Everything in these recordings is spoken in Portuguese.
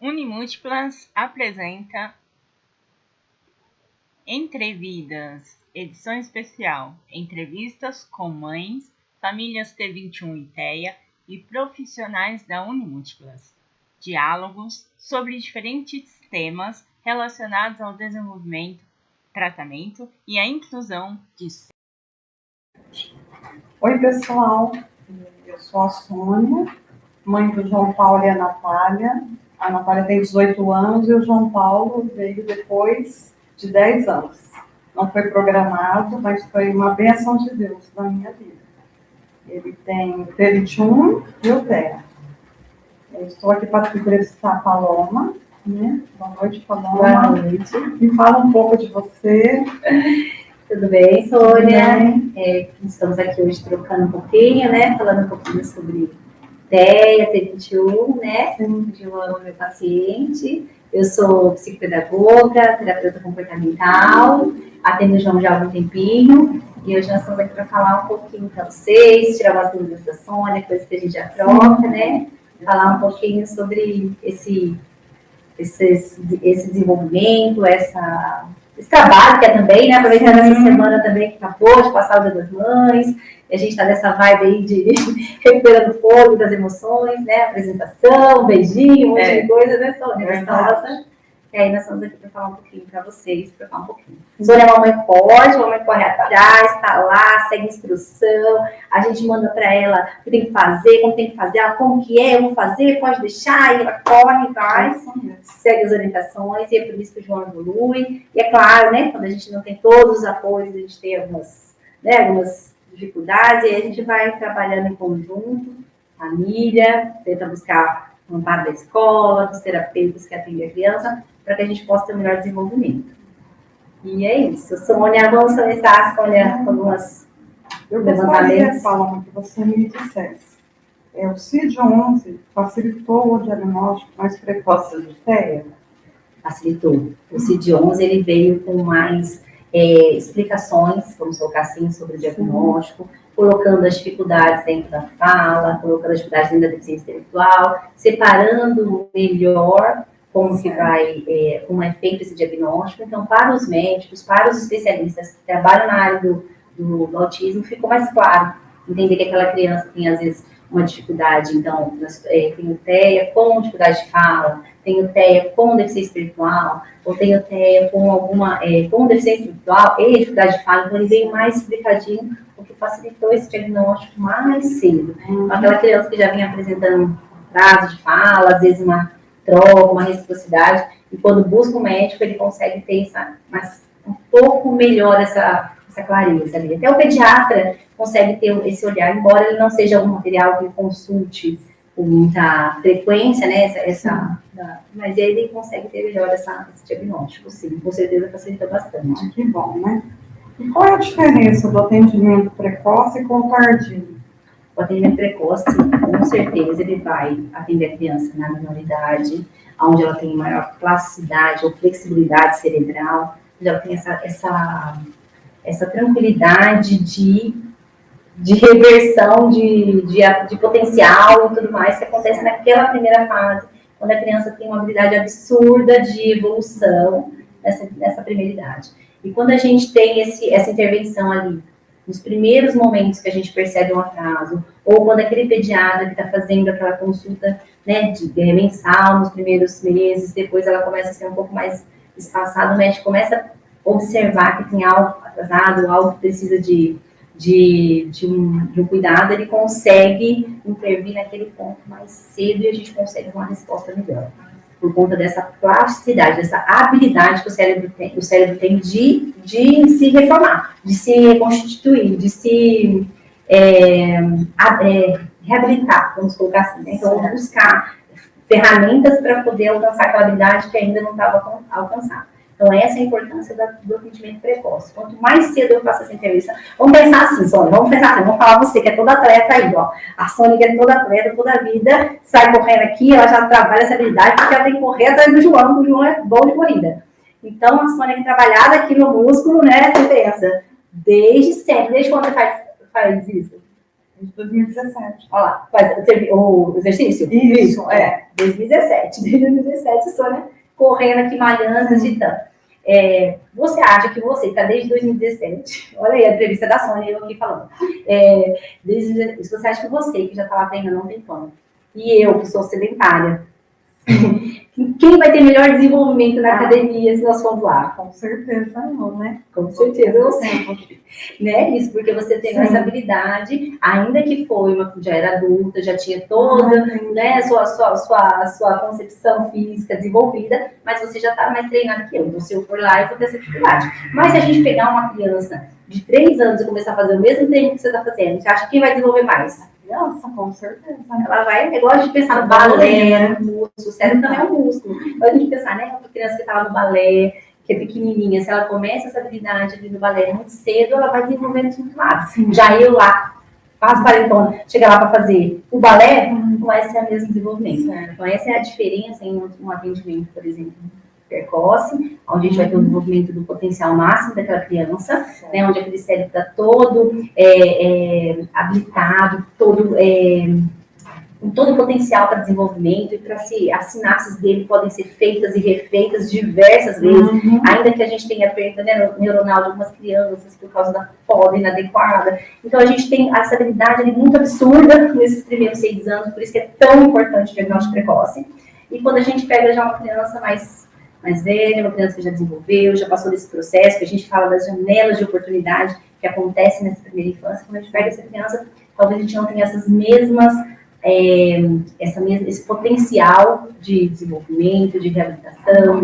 Unimúltiplas apresenta Entrevidas, edição especial, entrevistas com mães, famílias T21 e TEA e profissionais da Unimúltiplas. Diálogos sobre diferentes temas relacionados ao desenvolvimento, tratamento e a inclusão de... Oi, pessoal, eu sou a Sônia, mãe do João Paulo e a Natália. A Natália tem 18 anos e o João Paulo veio depois de 10 anos. Não foi programado, mas foi uma bênção de Deus na minha vida. Ele tem T21 e o TEA. Eu estou aqui para entrevistar a Paloma, né? Boa noite, Paloma. Boa noite. Me fala um pouco de você. Tudo bem, Sônia? Estamos aqui hoje trocando um pouquinho, né? Falando um pouquinho sobre TEA, T21, né? De um meu paciente. Eu sou psicopedagoga, terapeuta comportamental, atendo o João já há algum tempinho. E hoje nós estamos aqui para falar um pouquinho para vocês, tirar umas dúvidas da Sônia, coisas que a gente já troca, né? Falar um pouquinho sobre esse desenvolvimento, esse trabalho que é também, né? Aproveitando essa semana também que acabou de passar o Dia das Mães, e a gente está nessa vibe aí de recuperando o fogo das emoções, né? Apresentação, beijinho, um monte de coisa, né, Sônia? Nossa. E aí nós estamos aqui para falar um pouquinho para vocês, para falar um pouquinho. Sônia é uma mãe forte, uma mãe corre atrás, está lá, segue instrução, a gente manda para ela o que tem que fazer, como tem que fazer, ela como que é, eu vou fazer, pode deixar, e ela corre, faz, segue as orientações, e é por isso que o João evolui. E é claro, né, quando a gente não tem todos os apoios, a gente tem algumas dificuldades, e aí a gente vai trabalhando em conjunto, família, tenta buscar um amparo da escola, dos terapeutas que atendem a criança, para que a gente possa ter um melhor desenvolvimento. E é isso. Sônia, vamos começar, Sônia, com algumas levantamentos. Paloma, que você me dissesse. O CID-11 facilitou o diagnóstico mais precoce de TEA? Facilitou. O CID-11 ele veio com mais explicações, vamos colocar assim, sobre o diagnóstico, colocando as dificuldades dentro da fala, colocando as dificuldades dentro da deficiência intelectual, separando melhor como que como é feito esse diagnóstico. Então, para os médicos, para os especialistas que trabalham na área do autismo, ficou mais claro entender que aquela criança tem, às vezes, uma dificuldade. Então, tem o TEA com dificuldade de fala, tem o TEA com deficiência espiritual, ou tem o TEA com deficiência espiritual e dificuldade de fala. Então, ele veio mais explicadinho, o que facilitou esse diagnóstico mais cedo. Aquela criança que já vinha apresentando atraso de fala, às vezes uma troca, uma reciprocidade, e quando busca o médico, ele consegue ter um pouco melhor essa clareza ali. Até o pediatra consegue ter esse olhar, embora ele não seja um material que consulte com muita frequência, né, mas ele consegue ter melhor esse diagnóstico, sim, com certeza facilita bastante. Que bom, né? E qual é a diferença do atendimento precoce com o tardio? O atendimento precoce, com certeza, ele vai atender a criança na minoridade, onde ela tem maior plasticidade ou flexibilidade cerebral, onde ela tem essa tranquilidade de reversão de potencial e tudo mais que acontece naquela primeira fase, quando a criança tem uma habilidade absurda de evolução nessa primeira idade. E quando a gente tem essa intervenção ali, nos primeiros momentos que a gente percebe um atraso, ou quando aquele pediatra que está fazendo aquela consulta, né, mensal nos primeiros meses, depois ela começa a ser um pouco mais espaçada, o médico começa a observar que tem algo atrasado, algo que precisa de um cuidado, ele consegue intervir naquele ponto mais cedo e a gente consegue uma resposta melhor. Por conta dessa plasticidade, dessa habilidade que o cérebro tem de se reformar, de se reconstituir, de se reabilitar, vamos colocar assim, né? Então, buscar ferramentas para poder alcançar aquela habilidade que ainda não estava alcançada. Então, essa é a importância do atendimento precoce. Quanto mais cedo eu faço essa entrevista, vamos pensar assim, Sônia, vamos falar você que é toda atleta aí, ó. A Sônia que é toda atleta, toda a vida, sai correndo aqui, ela já trabalha essa habilidade, porque ela tem que correr atrás do João, porque o João é bom de corrida. Então, a Sônia que trabalhada aqui no músculo, né, você pensa, desde sempre, desde quando você faz isso? Desde 2017. Olha lá, faz o exercício? Isso, é. 2017. Desde 2017, Sônia correndo aqui, malhando, agitando. Você acha que você está desde 2017, olha aí a entrevista da Sônia, eu aqui falando, você acha que você, que já estava treinando há um tempão, e eu, que sou sedentária, quem vai ter melhor desenvolvimento na academia se nós formos lá? Com certeza não, né? Com certeza você. Né? Isso porque você tem essa habilidade, ainda que já era adulta, já tinha toda né, sua concepção física desenvolvida, mas você já está mais treinada que eu. Então, se eu for lá, eu vou ter essa dificuldade. Mas se a gente pegar uma criança de 3 anos e começar a fazer o mesmo treino que você está fazendo, você acha que quem vai desenvolver mais? Nossa, com certeza. Ela vai, é igual a gente pensar no balé, no músculo, o cérebro também é um músculo. Então a gente pensar, né, uma criança que está lá no balé, que é pequenininha, se ela começa essa habilidade ali no balé muito cedo, ela vai desenvolvendo isso muito rápido. Já eu lá, faço baletona, chega lá para fazer o balé, não vai ser o mesmo desenvolvimento. Então essa é a diferença em um atendimento, por exemplo, precoce, onde a gente vai ter o desenvolvimento do potencial máximo daquela criança, né, onde aquele cérebro está todo habilitado, com todo o potencial para desenvolvimento e para as sinapses dele podem ser feitas e refeitas diversas vezes, ainda que a gente tenha perda neuronal de algumas crianças por causa da poda inadequada. Então a gente tem essa habilidade ali muito absurda nesses primeiros 6 anos, por isso que é tão importante o diagnóstico precoce. E quando a gente pega já uma criança mais velha, uma criança que já desenvolveu, já passou desse processo, que a gente fala das janelas de oportunidade que acontecem nessa primeira infância, quando a gente pega essa criança, talvez a gente não tenha esse potencial de desenvolvimento, de reabilitação,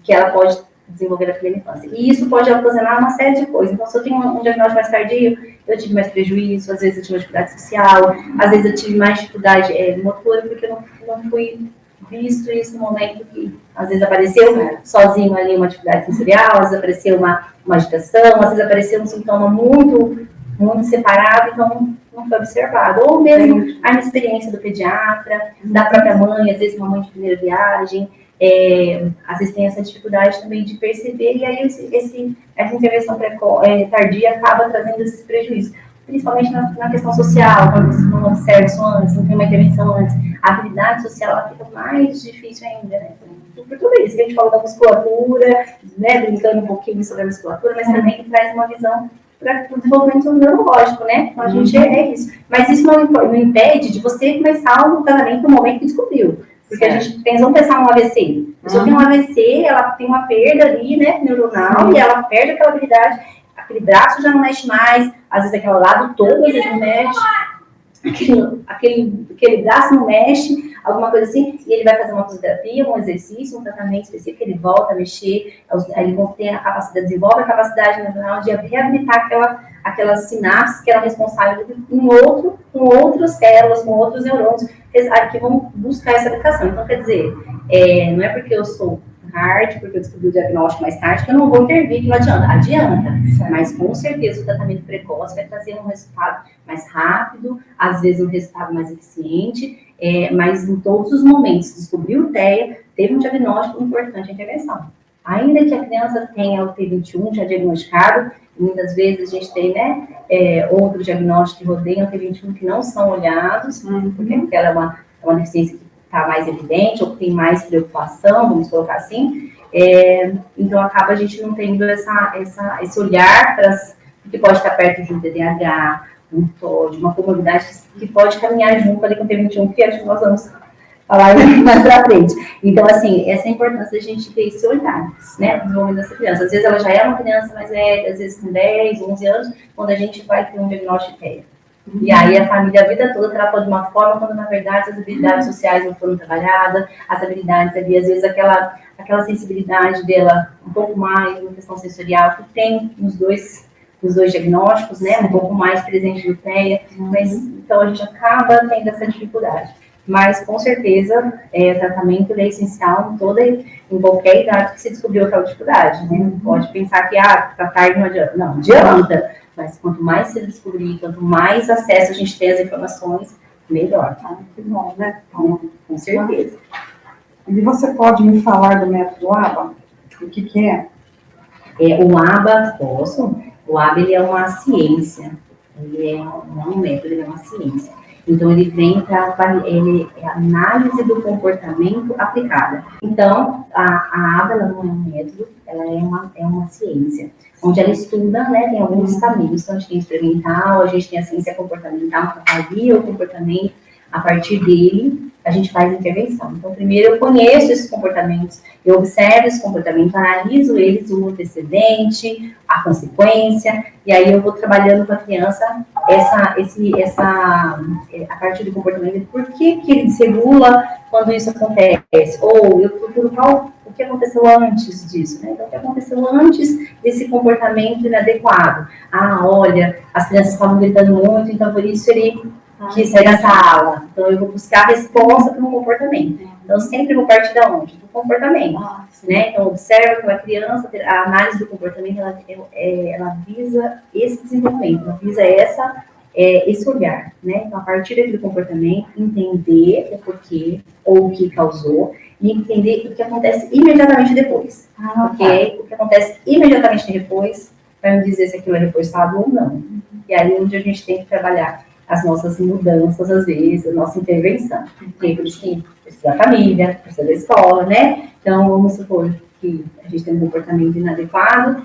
que ela pode desenvolver na primeira infância. E isso pode ocasionar uma série de coisas. Então, se eu tenho um diagnóstico mais tardio, eu tive mais prejuízo, às vezes eu tive mais dificuldade social, às vezes eu tive mais dificuldade motora, porque eu não fui visto isso no momento que, às vezes, apareceu sozinho ali uma dificuldade sensorial, às vezes apareceu uma agitação, às vezes apareceu um sintoma muito separado, então não foi observado. Ou mesmo a inexperiência do pediatra, da própria mãe, às vezes uma mãe de primeira viagem, às vezes tem essa dificuldade também de perceber, e aí essa intervenção tardia acaba trazendo esses prejuízos. Principalmente na questão social, quando você não observa isso antes, não tem uma intervenção antes, a habilidade social ela fica mais difícil ainda, né? Por tudo isso que a gente falou da musculatura, né, brincando um pouquinho sobre a musculatura, mas também traz uma visão para o desenvolvimento neurológico, né? Então a gente é isso. Mas isso não impede de você começar um tratamento no momento que descobriu. Porque a gente vamos pensar no AVC. A pessoa tem um AVC, ela tem uma perda ali, né, neuronal, e ela perde aquela habilidade, aquele braço já não mexe mais, às vezes aquele lado todo às vezes não mexe, aquele braço não mexe, alguma coisa assim, e ele vai fazer uma fisioterapia, um exercício, um tratamento específico, ele volta a mexer, aí ele tem a capacidade, desenvolve a capacidade neuronal de reabilitar aquelas sinapses que eram responsáveis com outras células, com outros neurônios, que vão buscar essa aplicação. Então, quer dizer, não é porque eu sou hard, porque eu descobri o diagnóstico mais tarde, que eu não vou intervir, que não adianta. Adianta, mas com certeza o tratamento precoce vai trazer um resultado mais rápido, às vezes um resultado mais eficiente, mas em todos os momentos, descobriu o TEA, teve um diagnóstico importante, a intervenção. Ainda que a criança tenha o T21 já diagnosticado, muitas vezes a gente tem, né, outros diagnósticos que rodeiam o T21 que não são olhados, porque ela é uma deficiência que está mais evidente, ou que tem mais preocupação, vamos colocar assim, então acaba a gente não tendo esse olhar para que pode estar perto de um TDAH, de uma comorbidade que pode caminhar junto ali com o T21, que acho que nós vamos falar mais pra frente. Então, assim, essa é a importância da gente ter esse olhar, né, no desenvolvimento dessa criança. Às vezes ela já é uma criança mais velha, às vezes com 10, 11 anos, quando a gente vai ter um diagnóstico TEA. E aí a família a vida toda tratou de uma forma, quando na verdade as habilidades sociais não foram trabalhadas, as habilidades ali, às vezes aquela sensibilidade dela um pouco mais, uma questão sensorial, que tem nos dois diagnósticos, né, um pouco mais presente no TEA, mas então a gente acaba tendo essa dificuldade. Mas, com certeza, o tratamento é essencial em qualquer idade que se descobriu aquela dificuldade, né? Não pode pensar que, para tarde não adianta. Não, adianta. Mas quanto mais se descobrir, quanto mais acesso a gente tem às informações, melhor. Que bom, né? Com certeza. E você pode me falar do método ABA? O que é? O ABA, posso? O ABA, ele é uma ciência. Ele não é um método, ele é uma ciência. Então, ele vem para ele é análise do comportamento aplicada. Então, a ABA ela não é um método, ela é uma ciência, onde ela estuda, né, tem alguns caminhos. Então, a gente tem experimental, a gente tem a ciência comportamental, que avalia o comportamento, a partir dele, a gente faz intervenção. Então, primeiro eu conheço esses comportamentos, eu observo esse comportamento, analiso eles, o antecedente, a consequência, e aí eu vou trabalhando com a criança a partir do comportamento, por que ele desregula quando isso acontece? Ou eu procuro o que aconteceu antes disso, né? Então, o que aconteceu antes desse comportamento inadequado? Ah, olha, as crianças estavam gritando muito, então por isso ele quis sair da sala. Então, eu vou buscar a resposta para um comportamento. Então, sempre vou partir de onde? Do comportamento. Né? Então, observa que uma criança, a análise do comportamento, ela visa esse desenvolvimento, ela visa esse olhar, né? Então, a partir daquele comportamento, entender o porquê ou o que causou e entender o que acontece imediatamente depois. Porque o que acontece imediatamente depois vai me dizer se aquilo é reforçado ou não. E aí, onde a gente tem que trabalhar as nossas mudanças, às vezes, a nossa intervenção. Porque por isso que precisa da família, precisa da escola, né? Então, vamos supor que a gente tem um comportamento inadequado,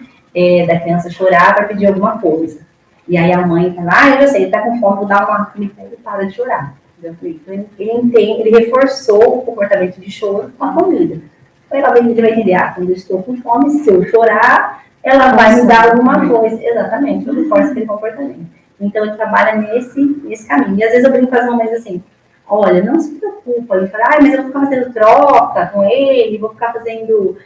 da criança chorar para pedir alguma coisa. E aí a mãe fala, eu já sei, ele tá com fome, vou dar uma comida, ele para de chorar. Então, ele reforçou o comportamento de choro com a comida. Então, ele vai entender, quando eu estou com fome, se eu chorar, ela vai me dar alguma coisa. Exatamente, eu reforço aquele comportamento. Então, ele trabalha nesse caminho. E às vezes eu brinco com as mamães assim, olha, não se preocupa. Ele fala, mas eu vou ficar fazendo troca com ele, vou ficar fazendo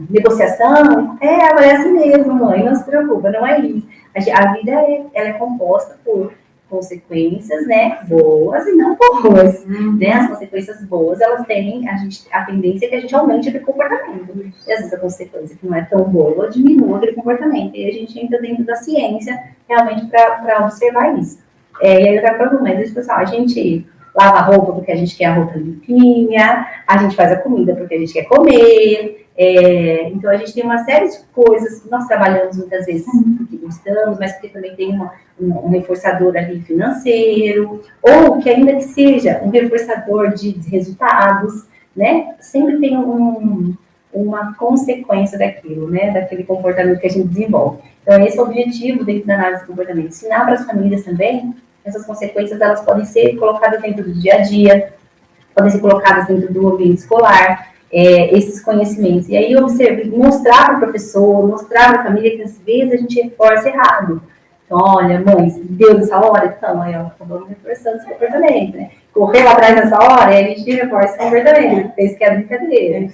negociação. Agora é assim mesmo, mãe, não se preocupa, não é isso. A vida ela é composta por consequências, né, boas e não boas, né, as consequências boas, elas têm, a tendência é que a gente aumente aquele comportamento, e às vezes a consequência que não é tão boa, diminua aquele comportamento, e a gente entra dentro da ciência, realmente, para observar isso. E aí eu quero falar, mas isso, pessoal, a gente lava a roupa porque a gente quer a roupa limpinha, a gente faz a comida porque a gente quer comer, então a gente tem uma série de coisas que nós trabalhamos muitas vezes porque gostamos, mas porque também tem um reforçador ali financeiro, ou que ainda que seja um reforçador de resultados, né? Sempre tem uma consequência daquilo, né? Daquele comportamento que a gente desenvolve. Então, esse é o objetivo dentro da análise do comportamento. Ensinar para as famílias também, essas consequências, elas podem ser colocadas dentro do dia a dia, podem ser colocadas dentro do ambiente escolar, esses conhecimentos. E aí, mostrar para o professor, mostrar para a família que às vezes a gente reforça errado. Então, olha, mãe, deu nessa hora, então, aí, acabamos reforçando esse comportamento, né? Correu atrás nessa hora, e a gente reforça esse comportamento, fez que é brincadeira.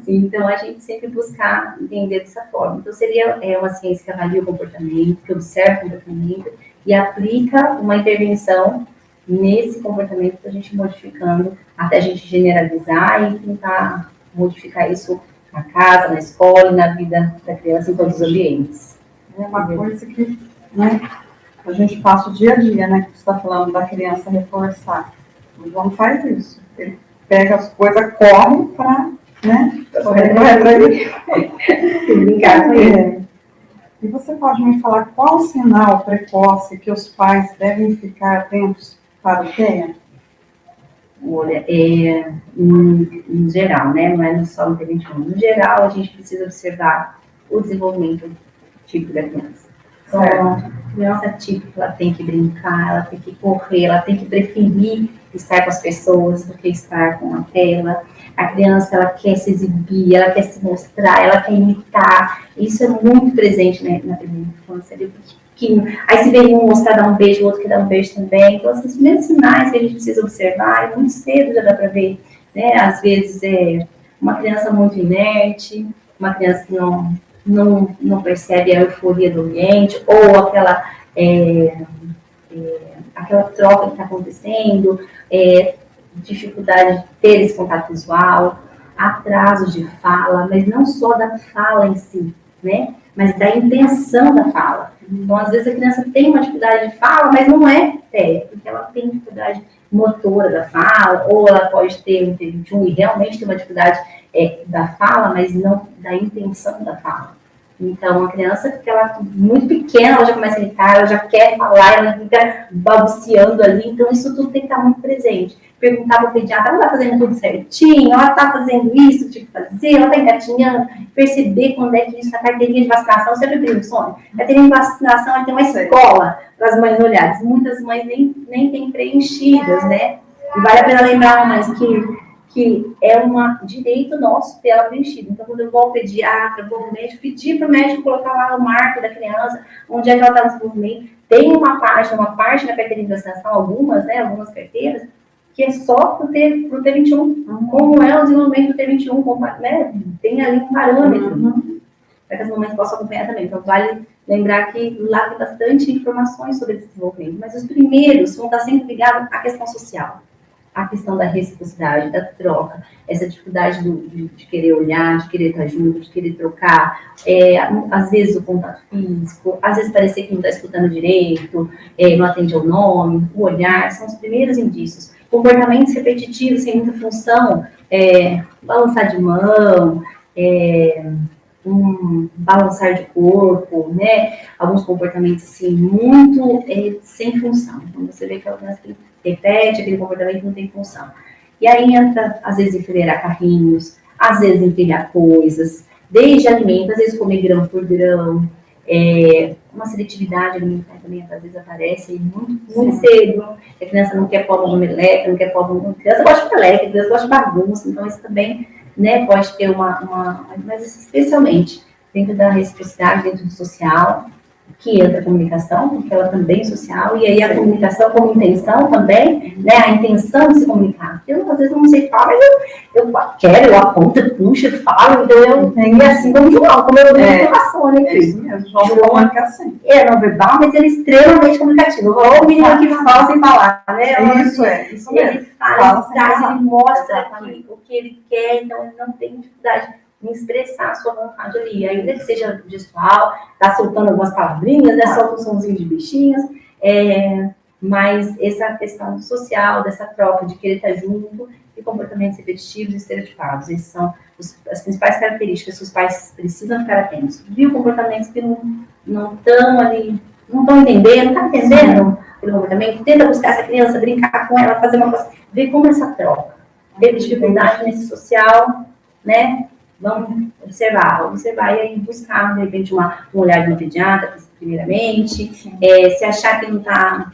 Então, a gente sempre buscar entender dessa forma. Então, seria uma ciência que avalia o comportamento, que observa o comportamento e aplica uma intervenção nesse comportamento para a gente modificando, até a gente generalizar e tentar modificar isso na casa, na escola e na vida da criança em todos os ambientes. É uma coisa que, né, a gente passa o dia a dia, né, que você está falando da criança reforçar. O João faz isso. Ele pega as coisas, corre para, né, correr para ele. Brincar com ele. E você pode me falar qual o sinal precoce que os pais devem ficar atentos para o TEA? Olha, em geral, né, não é só no T21, no geral, a gente precisa observar o desenvolvimento típico da criança. Então, a criança típica, ela tem que brincar, ela tem que correr, ela tem que preferir estar com as pessoas do que estar com a tela. A criança, ela quer se exibir, ela quer se mostrar, ela quer imitar. Isso é muito presente, né, na primeira infância, ali, aí se vê um mostrar, dar um beijo, o outro quer dar um beijo também. Então, assim, os primeiros sinais que a gente precisa observar, muito cedo já dá para ver, né? Às vezes uma criança muito inerte, uma criança que não percebe a euforia do ambiente, ou aquela troca que está acontecendo, dificuldade de ter esse contato visual, atrasos de fala, mas não só da fala em si, né? Mas da intenção da fala. Então, às vezes, a criança tem uma dificuldade de fala, mas não é porque ela tem dificuldade motora da fala, ou ela pode ter um T21 e realmente ter uma dificuldade da fala, mas não da intenção da fala. Então, a criança, porque ela é muito pequena, ela já começa a gritar, ela já quer falar, ela fica balbuciando ali, então isso tudo tem que estar muito presente. Perguntar para o pediatra, ela está fazendo tudo certinho, ela está fazendo isso, tinha que fazer, ela está engatinhando, perceber quando é que isso, na carteirinha de vacinação, sempre brinco, Sônia, carteirinha de vacinação, ela tem uma escola para as mães olharem, muitas mães nem têm preenchidas, né? E vale a pena lembrar, mães, que é um direito nosso ter ela preenchida. Então, quando eu vou ao pediatra, vou ao médico, pedir para o médico colocar lá o marco da criança, onde é que ela está no desenvolvimento. Tem uma parte na carteira de vacinação, algumas carteiras, que é só para o T21, como é o desenvolvimento do T21, né? Tem ali um parâmetro, para que as mamães possam acompanhar também. Então, vale lembrar que lá tem bastante informações sobre esse desenvolvimento, mas os primeiros vão estar sempre ligados à questão social, a questão da reciprocidade, da troca, essa dificuldade de querer olhar, de querer estar junto, de querer trocar, às vezes o contato físico, às vezes parecer que não está escutando direito, não atende ao nome, o olhar, são os primeiros indícios. Comportamentos repetitivos, sem muita função, balançar de mão, um balançar de corpo, né? Alguns comportamentos assim, muito sem função. Então você vê que a criança repete aquele comportamento que não tem função. E aí entra, às vezes, enfileirar carrinhos, às vezes empilhar coisas, desde alimentos, às vezes comer grão por grão, uma seletividade alimentar também, às vezes aparece muito cedo. A criança não quer pão no meleca, não quer pão. A criança gosta de meleca, a criança gosta de bagunça, então isso também, né, pode ter mas especialmente dentro da reciprocidade, dentro do social, que entra a comunicação, porque ela também é social, e aí a comunicação como intenção também, né, a intenção de se comunicar. Eu, às vezes, não sei falar, mas eu quero, eu aponto, eu puxo, eu falo, então e assim como o João, como eu vejo informação, né? É isso mesmo, o João é assim. Não verbal, mas ele é extremamente comunicativo. O menino que fala sem falar, né? Isso mesmo. Ele fala, ele mostra o que ele quer, então ele não tem dificuldade em expressar a sua vontade ali, ainda que seja gestual, tá soltando algumas palavrinhas, né, solta um somzinho de bichinhos, mas essa questão social, dessa troca de querer estar junto, e comportamentos repetitivos e estereotipados, esses são as principais características que os pais precisam ficar atentos. Viu comportamentos que não estão ali, não estão entendendo, não está entendendo aquele comportamento, tenta buscar essa criança, brincar com ela, fazer uma coisa, ver como essa troca, ver dificuldade nesse social, né? Vamos observar e aí buscar, de repente, um olhar de uma pediatra, primeiramente. Se achar que não está,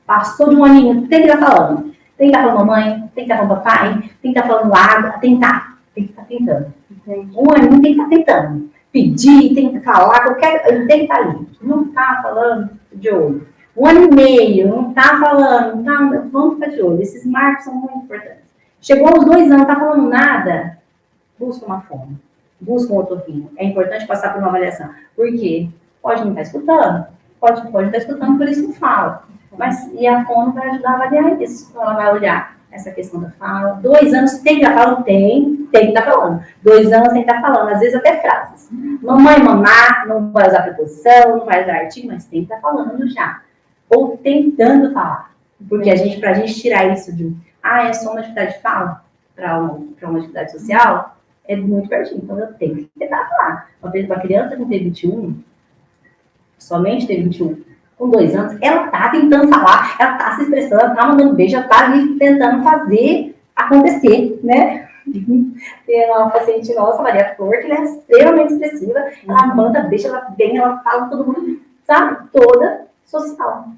passou de um aninho, tem que estar falando. Tem que estar falando mamãe, tem que estar falando papai, tem que estar falando água, tem que estar tentando. Um aninho tem que estar tentando. Pedir, tem que falar, tem que estar ali. Não está falando, de olho. 1 ano e meio, não está falando, vamos ficar de olho. Esses marcos são muito importantes. Chegou aos 2 anos, não está falando nada, busca uma fono, busca um otorrino. É importante passar por uma avaliação. Por quê? Pode não estar escutando, pode não estar escutando, por isso não fala. Mas, e a fono vai ajudar a avaliar isso. Ela vai olhar essa questão da fala. 2 anos tem que estar falando? Tem que estar falando. 2 anos tem que estar falando, às vezes até frases. Mamãe, mamá, não vai usar preposição, não vai usar artigo, mas tem que estar falando já. Ou tentando falar. Porque para a gente tirar isso de é só uma atividade de fala para uma atividade social, é muito pertinho. Então, eu tenho que tentar falar. Uma criança com T21, somente T21, com 2 anos, ela está tentando falar, ela está se expressando, ela está mandando beijo, ela está ali tentando fazer acontecer, né? Tem uma paciente nossa, Maria Flor, que ela é extremamente expressiva, ela manda beijo, ela vem, ela fala com todo mundo, sabe? Toda social.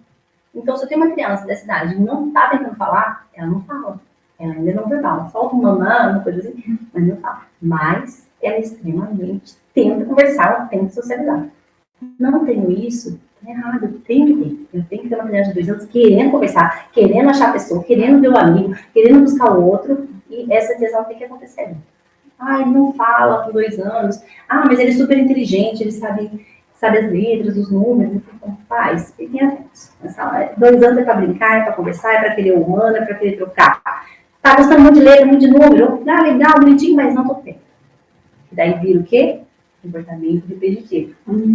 Então, se eu tenho uma criança dessa idade e não está tentando falar, ela não fala. Ela ainda não verbal, só com mamãe, uma coisa assim, mas não fala. Mas ela extremamente tenta conversar, ela tenta socializar. Não tenho isso, tá errado, eu tenho que ter. Eu tenho que ter uma criança de 2 anos querendo conversar, querendo achar a pessoa, querendo ver o amigo, querendo buscar o outro, e essa adesão tem que acontecer. Ele não fala com 2 anos. Mas ele é super inteligente, ele sabe as letras, os números. Então, pais, fiquem atentos. 2 anos é para brincar, é para conversar, é para querer o humano, é para querer trocar. Tá gostando muito de letra, muito de número. Legal, bonitinho, mas não tô tendo. Daí vira o quê? Comportamento repetitivo.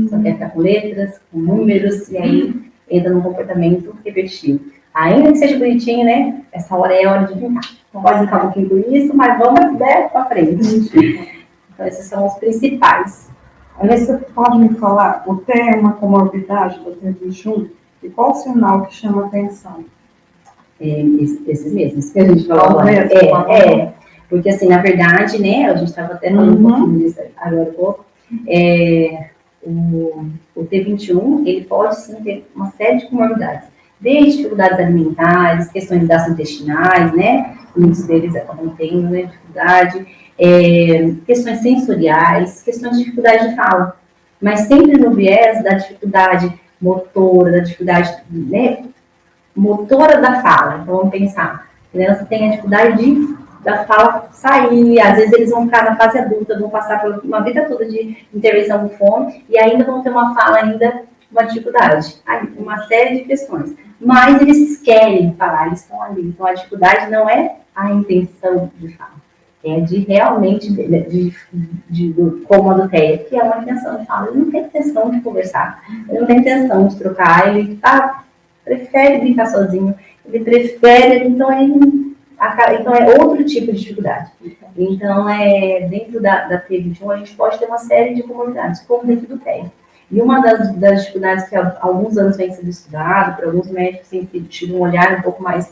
Só quer ficar com letras, com números, e aí entra num comportamento repetitivo. Ainda que seja bonitinho, né? Essa hora é a hora de brincar. Pode brincar um pouquinho com isso, mas vamos para frente. Então, esses são os principais Aliás, você pode me falar, o T é uma comorbidade do T21? E qual o sinal que chama a atenção? Esses mesmos que a gente falou agora. Porque assim, na verdade, né, a gente estava até falando um pouquinho disso agora há pouco, o T21, ele pode sim ter uma série de comorbidades, desde dificuldades alimentares, questões gastrointestinais, né, muitos deles acabam tendo, né, dificuldade, questões sensoriais, questões de dificuldade de fala, mas sempre no viés da dificuldade motora, da dificuldade, né, motora da fala. Então, vamos pensar, a criança tem a dificuldade da fala sair, às vezes eles vão ficar na fase adulta, vão passar por uma vida toda de intervenção com fome e ainda vão ter uma fala ainda, uma dificuldade, uma série de questões. Mas eles querem falar, eles estão ali. Então, a dificuldade não é a intenção de fala, é de realmente, do cômodo TEA, que é uma intenção de fala. Ele não tem intenção de conversar, ele não tem intenção de trocar, ele prefere brincar sozinho, ele prefere, então é outro tipo de dificuldade. Então, dentro da T21, a gente pode ter uma série de comorbidades, como dentro do TEA. E uma das dificuldades que há alguns anos vem sendo estudado, por alguns médicos têm tido um olhar um pouco mais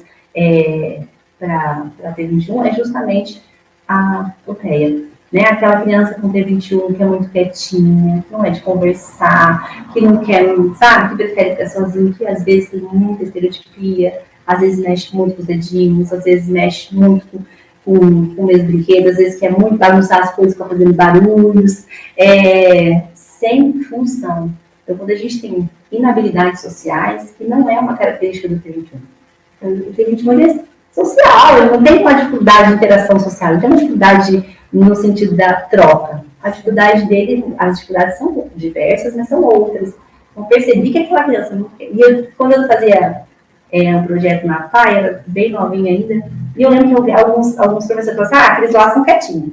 para a T21, é justamente a TEA. Né? Aquela criança com T21 que é muito quietinha, que não é de conversar, que não quer, sabe, que prefere ficar sozinho, que às vezes tem muita estereotipia, às vezes mexe muito com os dedinhos, às vezes mexe muito com o mesmo brinquedo, às vezes quer muito bagunçar as coisas para fazer barulhos, sem função. Então, quando a gente tem inabilidades sociais, que não é uma característica do T21. Então, o T21 é social, ele não tem uma dificuldade de interação social, ele tem uma dificuldade no sentido da troca. A dificuldade dele, as dificuldades são diversas, mas são outras. Então, percebi que aquela criança não quer. E quando eu fazia um projeto na PAI, era bem novinha ainda, e eu lembro que eu vi alguns professores falando assim, aqueles lá são quietinhos,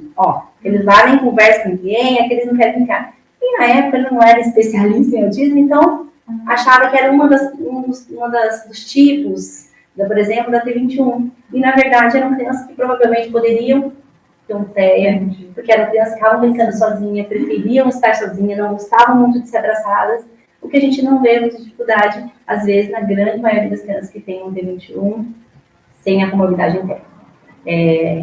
aqueles lá nem conversam com ninguém, aqueles não querem brincar. E na época ele não era especialista em autismo, então achava que era dos tipos, por exemplo, da T21. E na verdade eram crianças que provavelmente poderiam ter um TEA, porque eram crianças que estavam brincando sozinha, preferiam estar sozinha, não gostavam muito de ser abraçadas, o que a gente não vê muita dificuldade, às vezes, na grande maioria das crianças que têm um T21, sem a comorbidade interna.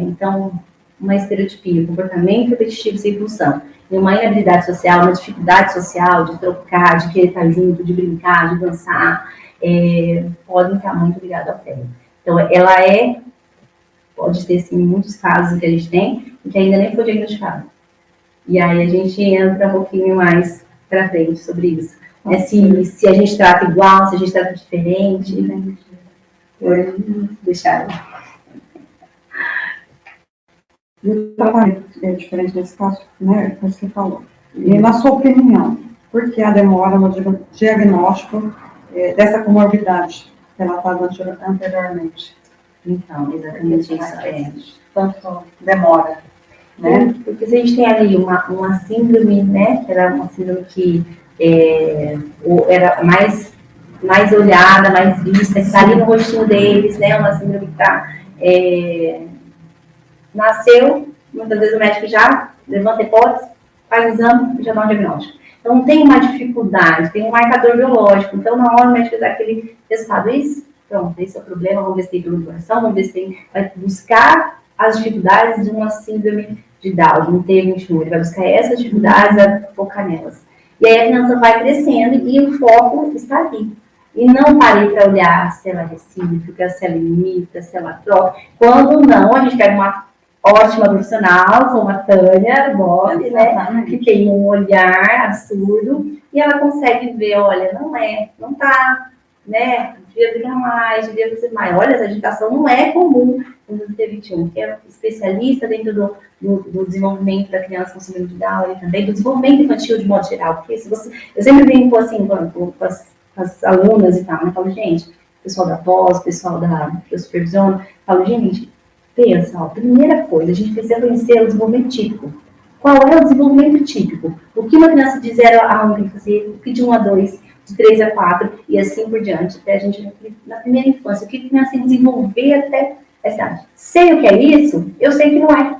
Então, uma estereotipia, um comportamento repetitivo sem função, e uma inabilidade social, uma dificuldade social de trocar, de querer estar junto, de brincar, de dançar, podem estar muito ligadas ao TEA. Então, ela pode ter, sim, muitos casos que a gente tem, que ainda nem foi diagnosticado. E aí a gente entra um pouquinho mais para frente sobre isso. Se a gente trata igual, se a gente trata diferente, né? Deixar. E o tratamento é diferente desse caso, né? Como você falou. E na sua opinião, por que a demora no diagnóstico dessa comorbidade relatada anteriormente? Então, exatamente isso. Tanto demora, né? Porque se a gente tem ali uma síndrome, né? Que era uma síndrome que era mais olhada, mais vista, que está ali no rostinho deles, né? Uma síndrome que nasceu, muitas vezes o médico já levanta a hipótese, faz o exame e já dá um diagnóstico. Então, tem uma dificuldade, tem um marcador biológico. Então, na hora o médico dá aquele resultado, pronto, esse é o problema, vamos ver se tem dor no coração, vamos ver se tem... Vai buscar as dificuldades de uma síndrome de Down, de um T21. Ele vai buscar essas dificuldades, vai focar nelas. E aí a criança vai crescendo e o foco está aqui. E não parei para olhar se ela é recíproca, se ela imita, se ela troca. Quando não, a gente pega uma ótima profissional, como a Tânia Bob, né, que tem um olhar absurdo, e ela consegue ver, olha, não tá, né, devia brincar mais, devia fazer mais. Olha, essa agitação não é comum no T21, que é especialista dentro do desenvolvimento da criança com síndrome de Down e também do desenvolvimento infantil de modo geral, porque eu sempre brinco assim com as alunas e tal, né, eu falo, gente, pessoal da pós, pessoal que eu supervisiono, falo, gente, pensa, primeira coisa, a gente precisa conhecer o desenvolvimento típico. Qual é o desenvolvimento típico? O que uma criança de 0 a 1 tem que fazer, o que de 1 a 2, de 3 a 4 e assim por diante, até a gente, na primeira infância, o que a criança tem que desenvolver até essa idade. Sei o que é isso, eu sei que não é.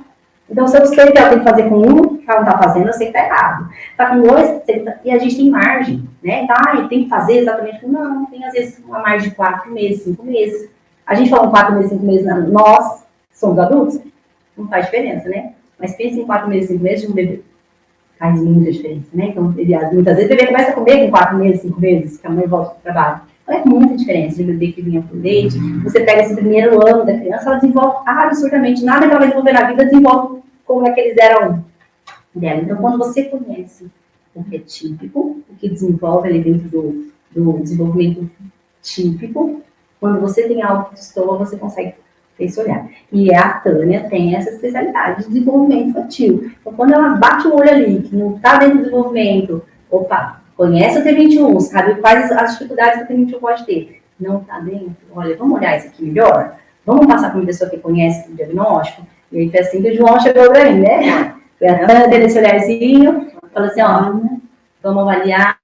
Então, se eu sei o que ela tem que fazer com 1, que ela não está fazendo, eu sei que está errado. Está com dois, e a gente tem margem, né? Tá, e tem que fazer exatamente. Não, tem às vezes uma margem de 4 meses, 5 meses. A gente fala 4 meses, 5 meses, não. Nós somos adultos, não faz diferença, né? Mas pensa em 4 meses, 5 meses de um bebê. Faz muita diferença, né? Então, muitas vezes o bebê começa a comer com 4 meses, 5 meses, que a mãe volta para o trabalho. Então, é muita diferença de bebê que vinha por leite. Você pega esse primeiro ano da criança, ela desenvolve absurdamente. Nada que ela vai desenvolver na vida desenvolve como é que eles eram dela. Então, quando você conhece o que é típico, o que desenvolve ali dentro do desenvolvimento típico, quando você tem autoestima, você consegue ter esse olhar. E a Tânia tem essa especialidade de desenvolvimento infantil. Então, quando ela bate o olho ali, que não está dentro do desenvolvimento, opa, conhece o T21, sabe quais as dificuldades que o T21 pode ter. Não está dentro, olha, vamos olhar isso aqui melhor? Vamos passar para uma pessoa que conhece o diagnóstico? E aí foi assim que o João chegou para mim, né? Foi a Tânia dele esse olharzinho, falou assim, ó, vamos avaliar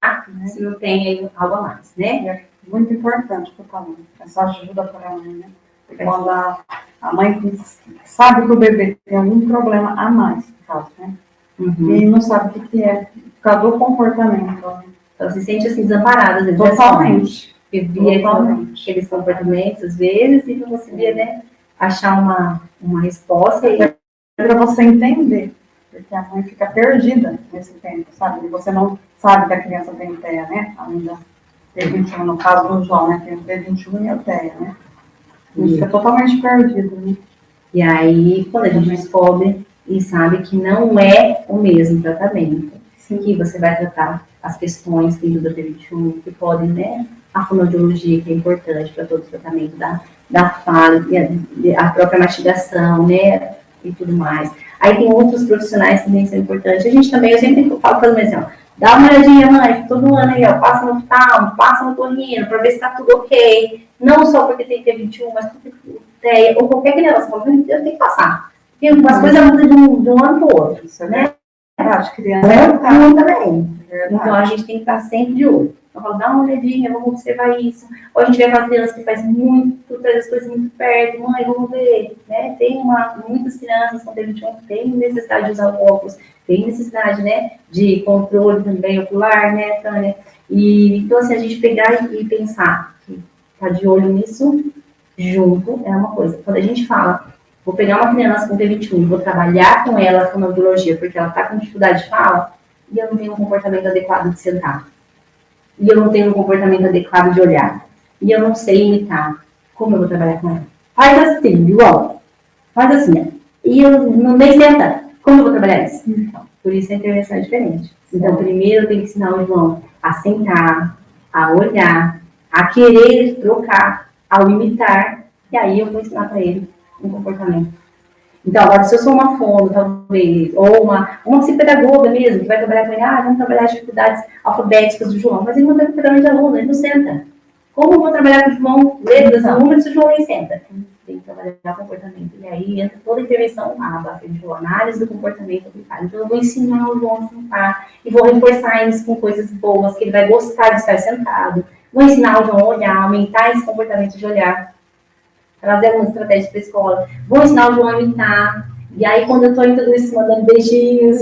se não tem aí algo a mais, né? É muito importante para o tamanho, essa ajuda para a mãe, né? Quando a mãe sabe que o bebê tem algum problema a mais, no caso, né? E não sabe o que é, por causa do comportamento. Né? Então, se sente assim, desamparada, às vezes. Totalmente. Porque via aqueles comportamentos, às vezes, e não conseguia, né, achar uma resposta. Para você entender, porque a mãe fica perdida nesse tempo, sabe? E você não sabe que a criança tem TEA, né? Ainda T21, no caso do João, né? Tem o T21 e o TEA, né? A gente fica totalmente perdido, né? E aí, quando a gente descobre e sabe que não é o mesmo tratamento, que você vai tratar as questões dentro do T21, que podem, né? A fonoaudiologia, que é importante para todo o tratamento da fala, a própria mastigação, né? E tudo mais. Aí tem outros profissionais que também são importantes. A gente também, eu sempre falo para as mães assim, ó, dá uma olhadinha, mãe, todo ano aí, ó, passa no oftalmo, passa no torrino, para ver se está tudo ok. Não só porque tem T21, mas porque tem, ou qualquer criança, eu tenho que passar. Porque as coisas mudam de um ano para o outro, né? Verdade, criança também. Então a gente tem que estar sempre de olho. Então, falo, dá uma olhadinha, vamos observar isso. Ou a gente vê aquela criança que faz muito, traz as coisas muito perto, mãe, vamos ver, né? Tem muitas crianças com T21 que tem necessidade de usar óculos, tem necessidade, né, de controle também ocular, né, Tânia? E então, assim, a gente pegar e pensar que tá de olho nisso junto é uma coisa. Quando a gente fala, vou pegar uma criança com T21, vou trabalhar com ela com fonoaudiologia, porque ela tá com dificuldade de fala, e eu não tenho um comportamento adequado de sentar. E eu não tenho um comportamento adequado de olhar. E eu não sei imitar. Como eu vou trabalhar com ela? Faz assim, igual. Faz assim, ó. E eu não nem senta. Como eu vou trabalhar isso? Então, por isso a intervenção é diferente. Então, primeiro eu tenho que ensinar o João a sentar, a olhar, a querer trocar, ao imitar. E aí eu vou ensinar para ele um comportamento. Então, agora, se eu sou uma fono, talvez, ou uma psicopedagoga mesmo, que vai trabalhar com ele, vamos trabalhar as dificuldades alfabéticas do João, mas ele não tem comportamento de aluno, ele não senta. Como eu vou trabalhar com o João, letras, números, se o João nem senta? Tem que trabalhar o comportamento. E aí entra toda a intervenção, análise do comportamento aplicado. Então, eu vou ensinar o João a sentar, e vou reforçar isso com coisas boas, que ele vai gostar de estar sentado. Vou ensinar o João a olhar, aumentar esse comportamento de olhar. Trazer algumas estratégias para a escola. Vou ensinar o João a imitar. E aí, quando eu estou em tudo isso, mandando beijinhos,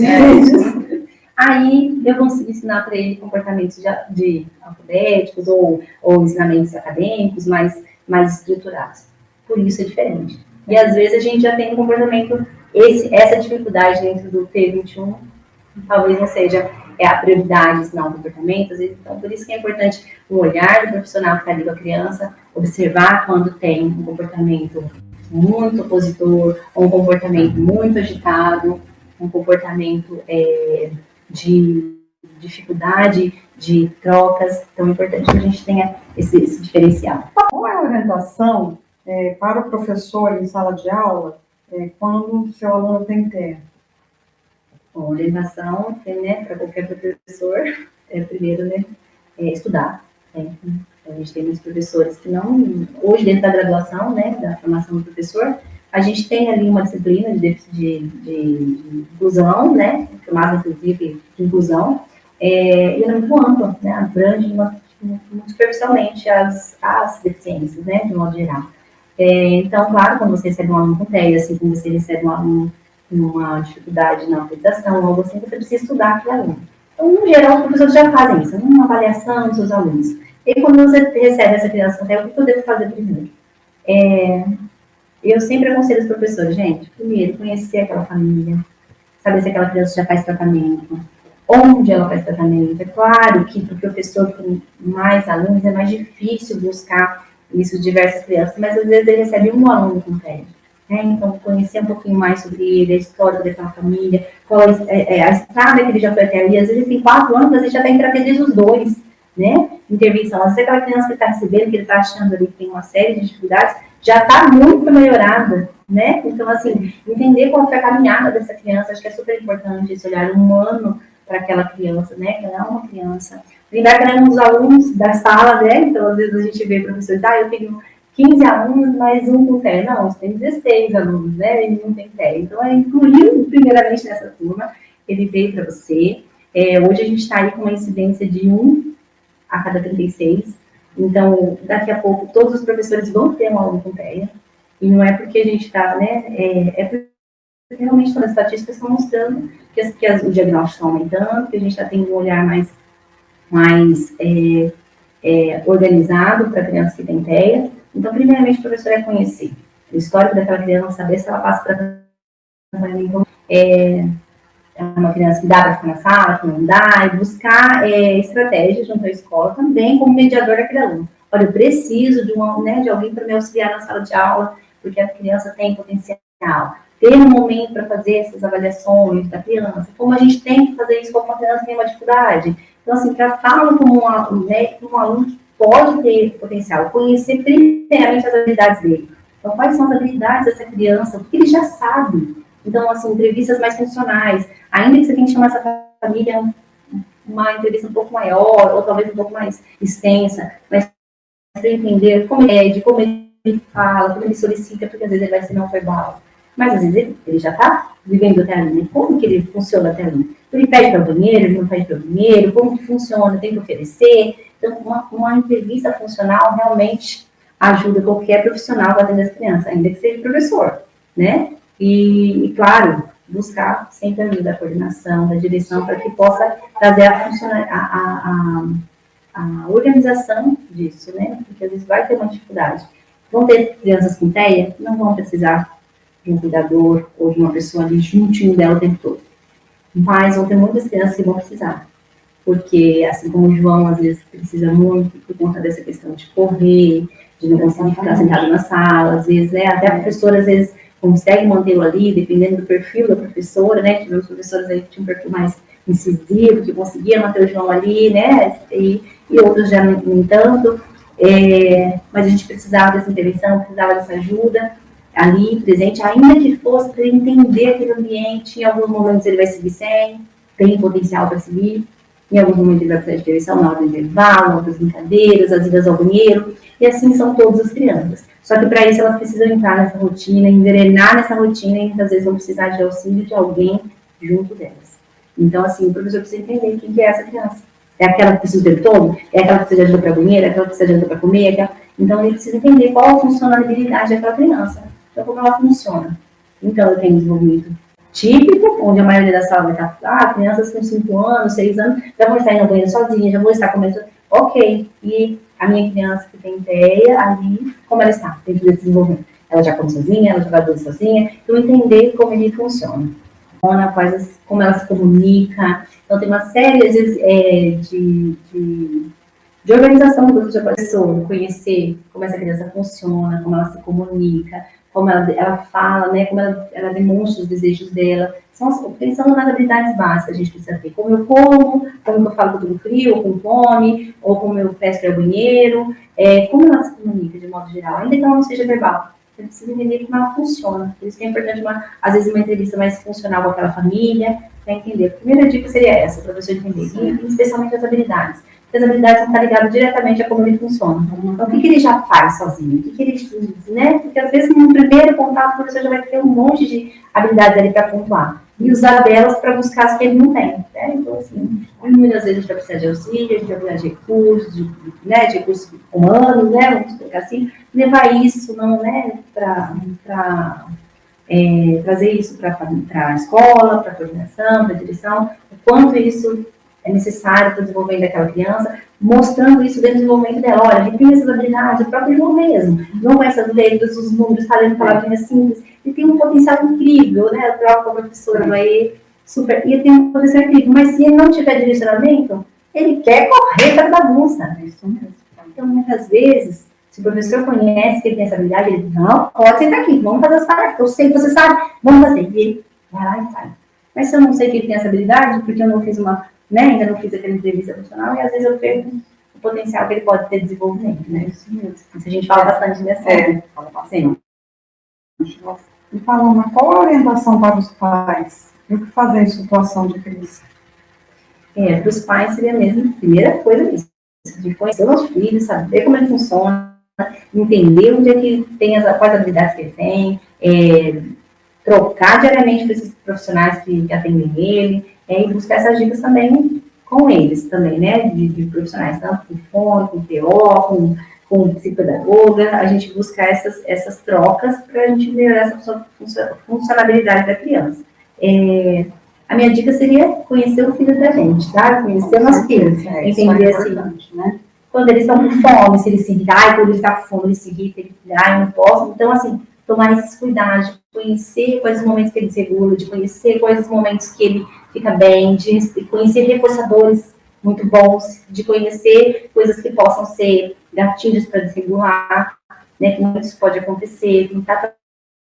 aí eu consigo ensinar para ele comportamentos de alfabéticos ou ensinamentos acadêmicos mais estruturados. Por isso é diferente. E às vezes a gente já tem um comportamento, essa dificuldade dentro do T21, talvez não seja a prioridade, ensinar um comportamento. Então, por isso que é importante o olhar do profissional que está ali com a criança, observar quando tem um comportamento muito opositor, ou um comportamento muito agitado, um comportamento de dificuldade de trocas. Então, é importante que a gente tenha esse diferencial. Qual é a orientação para o professor em sala de aula quando o seu aluno tem TEA? Bom, orientação, né, para qualquer professor, primeiro, né, estudar. Né? A gente tem muitos professores que não... Hoje, dentro da graduação, né, da formação do professor, a gente tem ali uma disciplina de inclusão, né, chamada, inclusive, de inclusão, e ela é muito ampla, né, abrange muito superficialmente as deficiências, né, de modo geral. Então, claro, quando você recebe um aluno com TEA, assim como você recebe um aluno uma dificuldade na autorização, algo assim, você precisa estudar aquele aluno. Então, no geral, os professores já fazem isso, uma avaliação dos seus alunos. E quando você recebe essa criança, o que eu devo fazer primeiro? Eu sempre aconselho os professores, gente, primeiro, conhecer aquela família, saber se aquela criança já faz tratamento, onde ela faz tratamento. É claro que para o professor com mais alunos é mais difícil buscar isso de diversas crianças, mas às vezes ele recebe um aluno com TED. Então, conhecer um pouquinho mais sobre ele, a história daquela família, qual a estrada que ele já foi até ali. Às vezes ele tem 4 anos, às vezes já está entre aprendiz os 2, né? Intervenção. Às vezes aquela criança que está recebendo, que ele está achando ali que tem uma série de dificuldades, já está muito melhorada, né? Então, assim, entender qual foi a caminhada dessa criança, acho que é super importante esse olhar humano para aquela criança, né? Que ela é uma criança. Lembrar que ela é um dos alunos da sala, né? Então, às vezes a gente vê professores, eu tenho 15 alunos, mais um com TEA. Não, você tem 16 alunos, né? Ele não tem TEA. Então, incluiu primeiramente nessa turma, ele veio para você. Hoje a gente está aí com uma incidência de 1 a cada 36. Então, daqui a pouco, todos os professores vão ter um aluno com TEA. E não é porque a gente está, né? É porque realmente todas as estatísticas estão mostrando que o diagnóstico está aumentando, que a gente está tendo um olhar mais organizado para crianças que têm TEA. Então, primeiramente, o professor é conhecer o histórico daquela criança, saber se ela passa para uma criança que dá para ficar na sala, que não dá, e buscar estratégias junto à escola também como mediador daquele aluno. Olha, eu preciso de alguém para me auxiliar na sala de aula, porque a criança tem potencial. Ter um momento para fazer essas avaliações da criança, como a gente tem que fazer isso quando uma criança tem uma dificuldade. Então, assim, tratá-lo como um aluno que pode ter potencial, conhecer primeiramente as habilidades dele. Então, quais são as habilidades dessa criança, o que ele já sabe. Então, assim, entrevistas mais funcionais, ainda que você tenha que chamar essa família uma entrevista um pouco maior, ou talvez um pouco mais extensa, mas para entender como ele fala, como ele solicita, porque às vezes ele vai ser não verbal. Mas às vezes ele já está vivendo até ali, né? Como que ele funciona até ali? Ele pede para o banheiro, ele não pede para o banheiro, como que funciona, tem que oferecer. Então, uma entrevista funcional realmente ajuda qualquer profissional a atender as crianças, ainda que seja professor, né? E claro, buscar sempre a ajuda da coordenação, da direção, para que possa trazer a organização disso, né? Porque às vezes vai ter uma dificuldade. Vão ter crianças com TEA, não vão precisar de um cuidador ou de uma pessoa ali juntinho dela o tempo todo. Mas vão ter muitas crianças que vão precisar. Porque, assim como o João, às vezes, precisa muito por conta dessa questão de correr, de não conseguir ficar sentado na sala, às vezes, né? Até a professora, às vezes, consegue mantê-lo ali, dependendo do perfil da professora, né? Tivemos professores aí que tinham um perfil mais incisivo, que conseguia manter o João ali, né? E outros já nem tanto. Mas a gente precisava dessa intervenção, precisava dessa ajuda ali, presente, ainda que fosse para ele entender aquele ambiente. Em alguns momentos ele vai seguir sem, tem potencial para seguir. Em alguns momentos ele vai precisar de direção na hora do intervalo, outras brincadeiras, as idas ao banheiro, e assim são todas as crianças. Só que para isso elas precisam entrar nessa rotina, engrenar nessa rotina, e muitas vezes vão precisar de auxílio de alguém junto delas. Então, assim, o professor precisa entender quem que é essa criança. É aquela que precisa o tempo todo? É aquela que precisa de ajuda para a banheira? É aquela que precisa de ajuda para comer? Então, ele precisa entender qual a funcionalidade daquela criança. Então, como ela funciona. Então, eu tenho desenvolvimento típico, onde a maioria da sala vai estar, crianças com 5 anos, 6 anos, já vão estar indo ao banheiro sozinha, já vão estar comendo. Ok, e a minha criança que tem TEA, ali, como ela está dentro desse desenvolvimento? Ela já come sozinha, ela já vai dormir sozinha, então entender como ele funciona. Como ela se comunica. Então, tem uma série, às vezes, de organização do professor, conhecer como essa criança funciona, como ela se comunica, como ela fala, né, como ela demonstra os desejos dela. Pensando nas habilidades básicas que a gente precisa ter. Como eu como eu falo com tudo frio, ou com fome, ou como eu peço para ir ao banheiro. Como ela se comunica, de modo geral, ainda que ela não seja verbal. Você precisa entender como ela funciona. Por isso que é importante, às vezes, uma entrevista mais funcional com aquela família, para entender. A primeira dica seria essa, para você entender. E especialmente as habilidades. Porque as habilidades vão estar ligadas diretamente a como ele funciona. Então, o que ele já faz sozinho? O que ele diz, né? Porque, às vezes, no primeiro contato, o professor já vai ter um monte de habilidades ali para pontuar. E usar delas para buscar as que ele não tem. Né? Então, assim, muitas vezes a gente vai precisar de auxílio, a gente vai precisar de recursos, de recursos humanos, né? Vamos explicar assim. Levar isso, não, né? Para trazer isso para a escola, para a coordenação, para a direção, o quanto isso é necessário para o desenvolvimento daquela criança, mostrando isso dentro do desenvolvimento dela. Olha, ele tem essas habilidades, o próprio João mesmo, não com essas letras, os números, está lendo palavrinhas simples, ele tem um potencial incrível, né? A própria professora vai super, e ele tem um potencial incrível, mas se ele não tiver direcionamento, ele quer correr para a bagunça. É isso mesmo. Então, muitas vezes, se o professor conhece que ele tem essa habilidade, ele diz, não, pode sentar aqui, vamos fazer as tarefas, eu sei que você sabe, vamos fazer. E ele vai lá e faz. Mas se eu não sei que ele tem essa habilidade, porque eu não fiz ainda não fiz aquela entrevista profissional, e às vezes eu perco o potencial que ele pode ter de desenvolvimento, né? Isso mesmo. Isso a gente fala bastante nessa. Fala bastante. E Paloma, qual a orientação para os pais? E o que fazer em situação de crise? Para os pais seria mesmo a primeira coisa isso, de conhecer o nosso filho, saber como ele funciona, entender onde é que tem quais habilidades que ele tem, trocar diariamente com esses profissionais que atendem ele, e buscar essas dicas também com eles, também, né, de profissionais, tanto com fone, com TO, com psicopedagoga, a gente buscar essas trocas para a gente melhorar essa funcionalidade da criança. A minha dica seria conhecer o filho da gente, tá? Conhecer o nosso filho, entender assim, né? Quando eles estão com fome, se eles se irritam, quando ele está com fome, ele se irrita, ele eu não posso. Então, assim, tomar esses cuidados, de conhecer quais os momentos que ele se regula, de conhecer quais os momentos que ele fica bem, de conhecer reforçadores muito bons, de conhecer coisas que possam ser gatilhos para desregular, né, que muito isso pode acontecer, tentar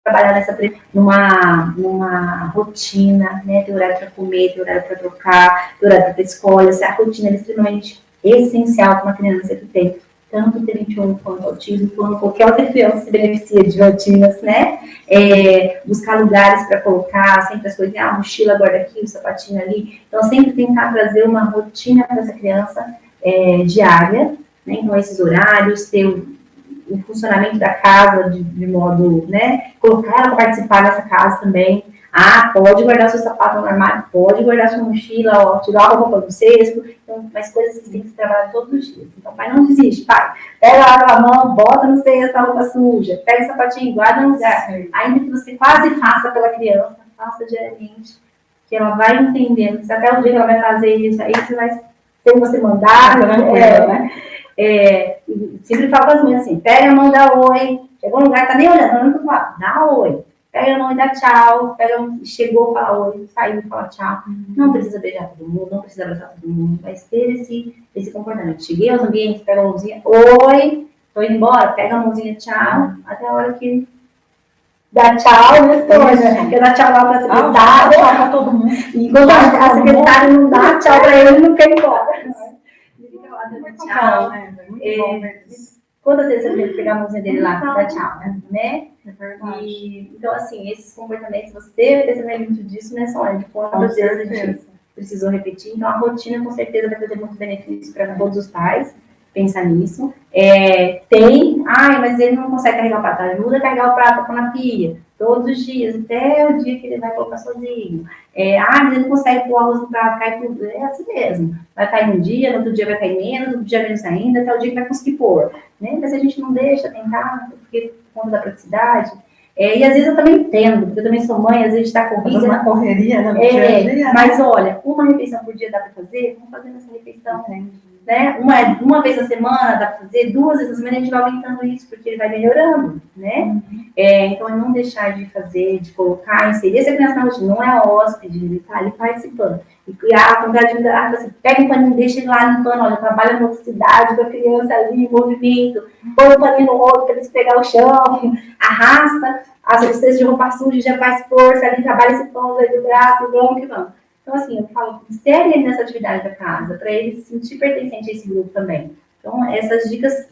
trabalhar numa rotina, né, ter horário para comer, ter horário para trocar, ter horário para ter escola, essa rotina é extremamente essencial para uma criança que tem tanto TDAH quanto autismo, quanto qualquer outra criança se beneficia de rotinas, né? Buscar lugares para colocar, sempre as coisas, a mochila guarda aqui, o sapatinho ali. Então, sempre tentar trazer uma rotina para essa criança diária, né? Então, esses horários, ter o funcionamento da casa de modo, né? Colocar ela para participar dessa casa também. Pode guardar seu sapato no armário, pode guardar sua mochila, tirar a roupa do cesto, então, mas coisas que tem que trabalhar todos os dias. Então, pai, não desiste, pai. Pega a mão, bota no cesto a roupa suja, pega o sapatinho, guarda no lugar. Ainda que você quase faça pela criança, faça diariamente, que ela vai entendendo. Se até o dia que ela vai fazer isso, aí você vai, sem você mandar, né? Sempre falo para as mães assim, pega a mão, dá oi, chegou no lugar, tá nem olhando, não fala, dá oi. Pega a mão e dá tchau, chegou, fala oi, saiu, fala tchau. Não precisa beijar todo mundo, não precisa abraçar todo mundo, mas ter esse comportamento. Cheguei aos ambientes, pega a mãozinha, oi, tô indo embora, pega a mãozinha, tchau, até a hora que dá tchau, né? Porque dá tchau lá pra secretária, tchau pra todo mundo. E quando a secretária não dá tchau pra ele não quer ir embora. Ele fica lá dando tchau. Quantas vezes você tem que pegar a mãozinha dele lá pra dar tchau, né? É verdade. Então, assim, esses comportamentos, você vai perceber muito disso nessa hora, de quantas vezes a gente precisou repetir. Então, a rotina, com certeza, vai trazer muito benefício para todos os pais, pensar nisso. Mas ele não consegue carregar o prato. Ajuda a carregar o prato, pôr na pia, todos os dias, até o dia que ele vai colocar sozinho. Mas ele não consegue pôr arroz no prato, cai tudo. É assim mesmo. Vai cair um dia, no outro dia vai cair menos, no outro dia menos ainda, até o dia que vai conseguir pôr. Né? Mas a gente não deixa tentar, porque por conta da praticidade. E às vezes eu também entendo, porque eu também sou mãe, às vezes está corrida. Uma correria, né? Dia a dia, mas olha, uma refeição por dia dá para fazer, vamos fazendo essa refeição. Né? Uma vez a semana dá para fazer, 2 vezes a semana a gente vai aumentando isso, porque ele vai melhorando, né? Então é não deixar de fazer, de colocar, inserir essa criança na rotina, não é hóspede, ele está ali participando. E quando a gente assim, pega um paninho, deixa ele lá limpando, olha, trabalha na cidade com a criança ali, em movimento, põe o paninho no rosto para eles pegar o chão, arrasta, as cestas de roupa suja, já faz força ali, trabalha esse pão aí do braço, vamos que vamos. Então, assim, eu falo, insere ele nessa atividade da casa, para ele se sentir pertencente a esse grupo também. Então, essas dicas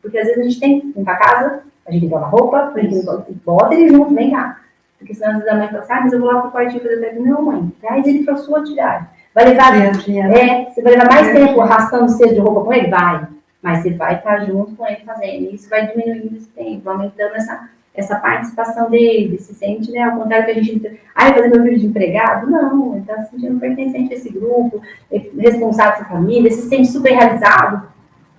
porque às vezes a gente tem que limpar a casa, a gente tem que lavar roupa, a gente bota ele junto, vem cá. Porque senão, às vezes, a mãe fala assim, mas eu vou lá pro quartinho fazer até. Não, mãe, traz ele pra sua atividade. Vai levar, você vai levar mais tempo arrastando o cesto de roupa com ele? Vai. Mas você vai estar junto com ele fazendo. E isso vai diminuindo esse tempo, aumentando essa participação dele, se sente, né, ao contrário que a gente, fazer meu filho de empregado, não, ele está se sentindo pertencente a esse grupo, responsável pela família, se sente super realizado,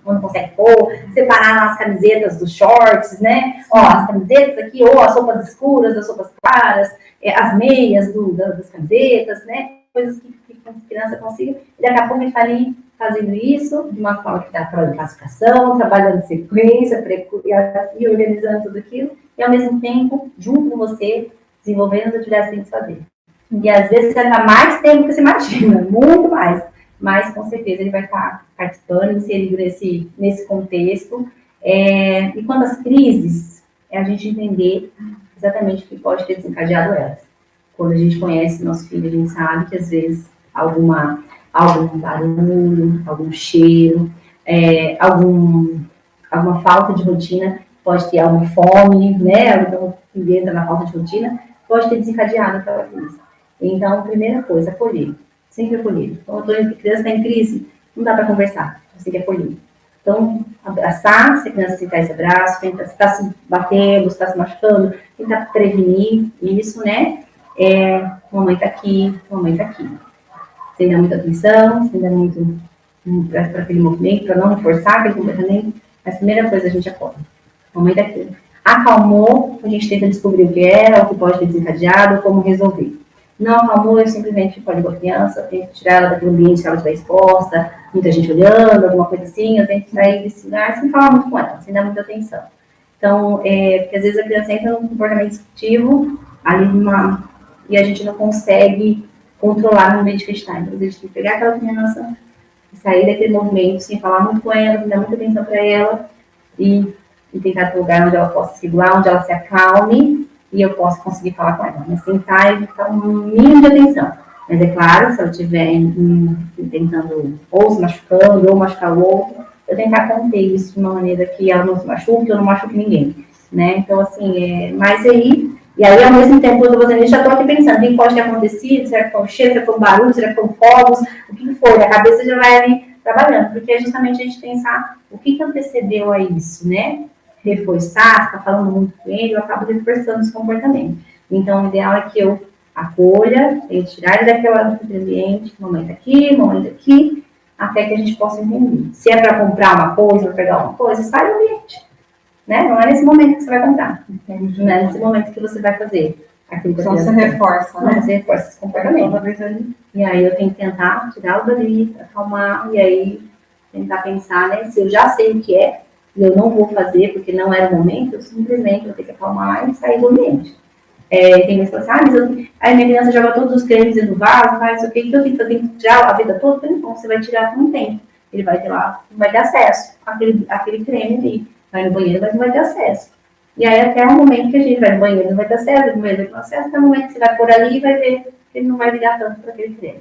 não consegue pôr, separar as camisetas dos shorts, né? Ó, as camisetas aqui, ou as roupas escuras, as roupas claras, as meias das camisetas, né? Coisas que a criança consiga. E daqui a pouco a gente está ali fazendo isso de uma forma que dá para classificação, trabalhando em sequência, e organizando tudo aquilo, e ao mesmo tempo, junto com você, desenvolvendo as atividades que tem que fazer. E às vezes você dá mais tempo que você imagina, muito mais. Mas com certeza ele vai estar participando, inserido nesse contexto. E quando as crises, é a gente entender exatamente o que pode ter desencadeado elas. Quando a gente conhece nosso filho, a gente sabe que às vezes algum barulho, algum cheiro, alguma falta de rotina, pode ter alguma fome, né? Então, que entra na falta de rotina, pode ter desencadeado aquela crise. Então, primeira coisa, acolher. Sempre acolher. Quando a criança está em crise, não dá para conversar, você tem que acolher. Então, abraçar, se a criança aceitar esse abraço, se está se batendo, se está se machucando, tentar prevenir isso, né? Mamãe está aqui, mamãe está aqui. Sem dar muita atenção, sem dar muito para aquele movimento, para não reforçar aquele comportamento. Mas a primeira coisa a gente acorda. Mamãe está aqui. Acalmou, a gente tenta descobrir o que é, o que pode ter desencadeado, como resolver. Não acalmou, eu simplesmente pode com a criança, eu tento tirar ela daquele ambiente que ela estiver exposta, muita gente olhando, alguma coisa assim, eu tento sair desse lugar sem falar muito com ela, sem dar muita atenção. Então, porque às vezes a criança entra num comportamento disruptivo, e a gente não consegue controlar no ambiente que está. Então, a gente tem que pegar aquela criança e sair daquele movimento sem falar muito com ela, dar muita atenção para ela e tentar ter um lugar onde ela possa se segurar, onde ela se acalme e eu posso conseguir falar com ela. Mas tentar evitar um mínimo de atenção. Mas é claro, se ela estiver tentando ou se machucando ou machucar o outro, eu tentar conter isso de uma maneira que ela não se machuque ou não machuque ninguém. Né? Então, assim, mas aí... E aí, ao mesmo tempo, quando eu estou fazendo isso, já estou aqui pensando, o que pode ter acontecido, será que foi um cheiro, será que foi um barulho, será que foi um fogos, o que foi? A cabeça já vai ali trabalhando, porque é justamente a gente pensar o que antecedeu a isso, né? Reforçar, ficar falando muito com ele, eu acabo reforçando esse comportamento. Então, o ideal é que eu acolha, eu tirar ele daquele ambiente, mamãe tá aqui, até que a gente possa entender. Se é para comprar uma coisa, para pegar uma coisa, sai do ambiente. Né? Não é nesse momento que você vai comprar. Entendi. Não é nesse momento que você vai fazer aquilo que você reforça, né? Você reforça esse comportamento. E aí eu tenho que tentar tirá-lo dali, acalmar, e aí tentar pensar, né? Se eu já sei o que é, e eu não vou fazer porque não era o momento, eu simplesmente vou ter que acalmar e sair do ambiente. Tem vezes que assim, mas aí minha criança joga todos os cremes dentro do vaso, faz o que eu tenho que fazer, tirar a vida toda? Então você vai tirar por um tempo. Ele vai ter lá, vai ter acesso àquele creme ali. Vai no banheiro, mas não vai ter acesso. E aí, até o momento que a gente vai no banheiro, não vai ter acesso, vai no banheiro, não vai ter acesso, até o momento que você vai por ali e vai ver que ele não vai ligar tanto para aquele creme.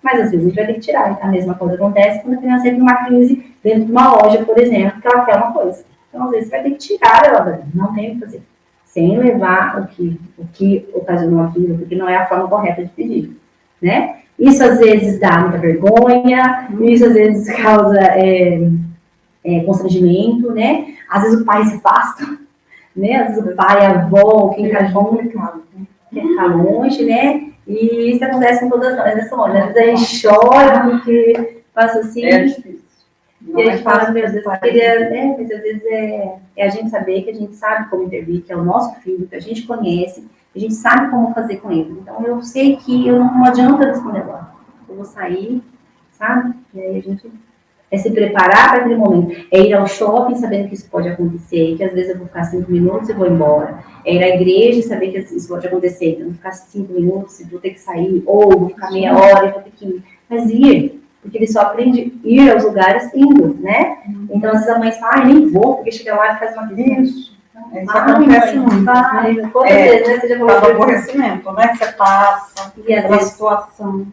Mas, às vezes, a gente vai ter que tirar. A mesma coisa acontece quando a criança entra numa crise dentro de uma loja, por exemplo, que ela quer uma coisa. Então, às vezes, você vai ter que tirar ela dali. Não tem o que fazer. Sem levar o que ocasionou aquilo, porque não é a forma correta de pedir. Né? Isso, às vezes, dá muita vergonha. Isso, às vezes, causa... constrangimento, né? Às vezes o pai se afasta, né? Às vezes o pai, a avó, quem tá junto, quer ficar longe, né? E isso acontece com todas nós, né? Às vezes a gente chora porque passa assim. É difícil. E a gente fala, meu Deus, eu queria, né? Mas às vezes é a gente saber que a gente sabe como intervir, que é o nosso filho, que a gente conhece, a gente sabe como fazer com ele. Então eu sei que eu não adianta responder agora. Eu vou sair, sabe? E aí a gente se preparar para aquele momento. Ir ao shopping sabendo que isso pode acontecer, que às vezes eu vou ficar 5 minutos e vou embora. Ir à igreja e saber que isso pode acontecer, então eu vou ficar 5 minutos e vou ter que sair, ou vou ficar meia hora e vou ter que ir. Mas ir, porque ele só aprende a ir aos lugares indo, né? Então às vezes a mãe fala, nem vou, porque chega lá e faz uma visita. Isso acontece muito. Quantas vezes, né? Você já falou aborrecimento, né? Que você passa, e às vezes situação.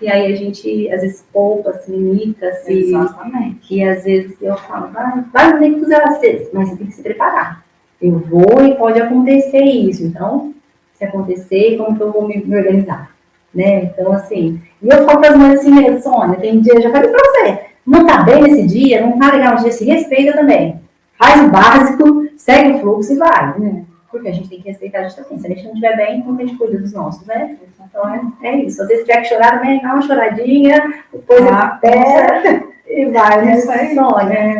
E aí a gente, às vezes, poupa, se limita, Exatamente. E às vezes eu falo, vai, não tem que fazer vocês, mas você tem que se preparar. Eu vou e pode acontecer isso. Então, se acontecer, como que eu vou me organizar? Né? Então, assim, e eu falo para as mães assim, Sônia, tem dia, já falei para você, não tá bem nesse dia, não tá legal no dia, se respeita também. Faz o básico, segue o fluxo e vai, né? Porque a gente tem que respeitar a gente também. Se a gente não estiver bem, então a gente cuida dos nossos, né? Então é isso. Às vezes tiver que chorar também, dá uma choradinha, depois E vai, né? Isso aí,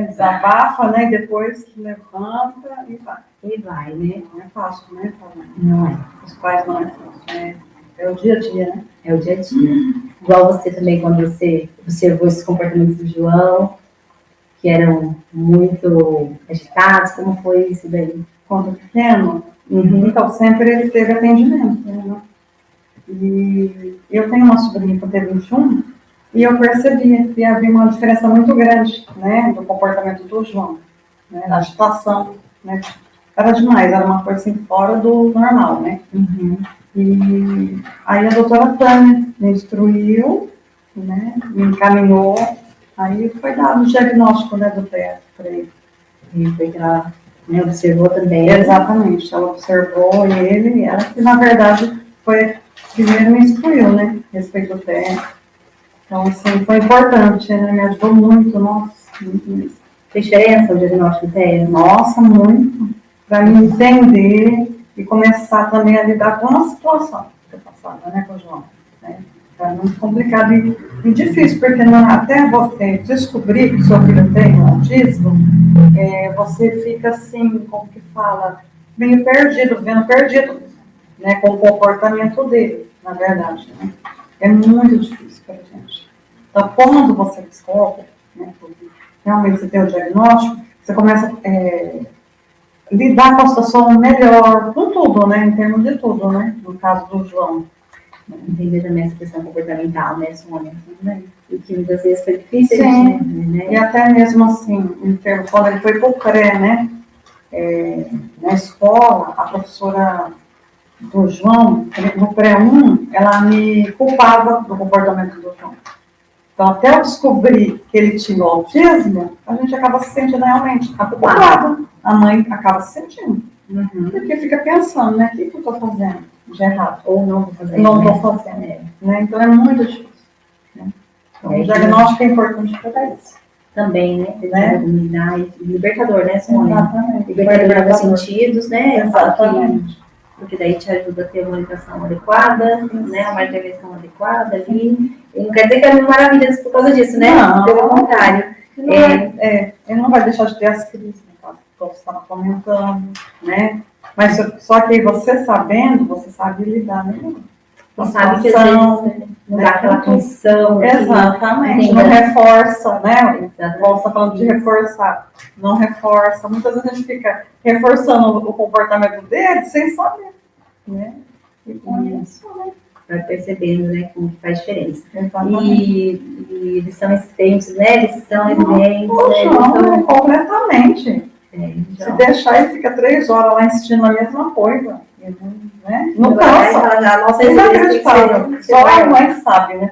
desabafa, né? E depois levanta e vai. E vai, né? Não é fácil, né? Não é. Os pais não é fácil. É o dia a dia, né? É o dia a dia. Igual você também, quando você observou esses comportamentos do João, que eram muito agitados, como foi isso daí? Quando pequeno, então sempre ele teve atendimento, né? E eu tenho uma sobrinha que teve 21 e eu percebia que havia uma diferença muito grande, né, do comportamento do João, né, da agitação, né, era demais, era uma coisa assim fora do normal, né. E aí a doutora Tânia me instruiu, né, me encaminhou, aí foi dado o diagnóstico, né, do TEA para ele. E foi que ela observou também. Exatamente, ela observou ele e ela que na verdade foi primeiro me instruiu, né, a respeito do TEA. Então, assim, foi importante, né, me ajudou muito, nossa, muito mesmo. Fez diferença o diagnóstico do TEA? Nossa, muito, para me entender e começar também a lidar com a situação que eu passava, né, com o João, né. É muito complicado e difícil, porque até você descobrir que seu filho tem um autismo, você fica assim, como que fala, meio perdido, vendo perdido, né, com o comportamento dele, na verdade, né. É muito difícil para a gente. Então, quando você descobre, né, realmente você tem o diagnóstico, você começa a lidar com a situação melhor, com tudo, né, em termos de tudo, né, no caso do João. Entender também essa questão comportamental, né, Sônia? E que muitas vezes foi difícil. Sim, né? E até mesmo assim, em termos, quando ele foi para o pré, né, na escola, a professora do João, no pré-1, ela me culpava do comportamento do João. Então, até eu descobrir que ele tinha o autismo, a gente acaba se sentindo realmente culpada. A mãe acaba se sentindo. Porque fica pensando, né? O que eu estou fazendo de errado? Ou não estou fazendo. Não estou fazendo. Né? Então, é muito difícil. Né? Então, o diagnóstico é importante para isso. Também, né? Libertador, né, Sônia? Exatamente. Libertador dos sentidos, né? Exatamente. Porque daí te ajuda a ter uma orientação adequada, né? Uma intervenção adequada ali. E não quer dizer que é maravilha por causa disso, né? Não. Pelo contrário. Ele não vai deixar de ter as crises, né? Como você estava comentando, né? Mas só que você sabendo, você sabe lidar melhor. Você sabe que às vezes não dá aquela atenção. Exatamente. Não reforça, né? Você está falando de reforçar. Não reforça. Muitas vezes a gente fica reforçando o comportamento dele sem saber, né? E com isso, né? Vai percebendo, né, como que faz diferença. E eles são existentes, né? Eles são evidentes. Não, completamente. Se deixar, ele fica 3 horas lá insistindo na mesma coisa. Né? Não cansa. Inacreditável. Só a mãe sabe, né?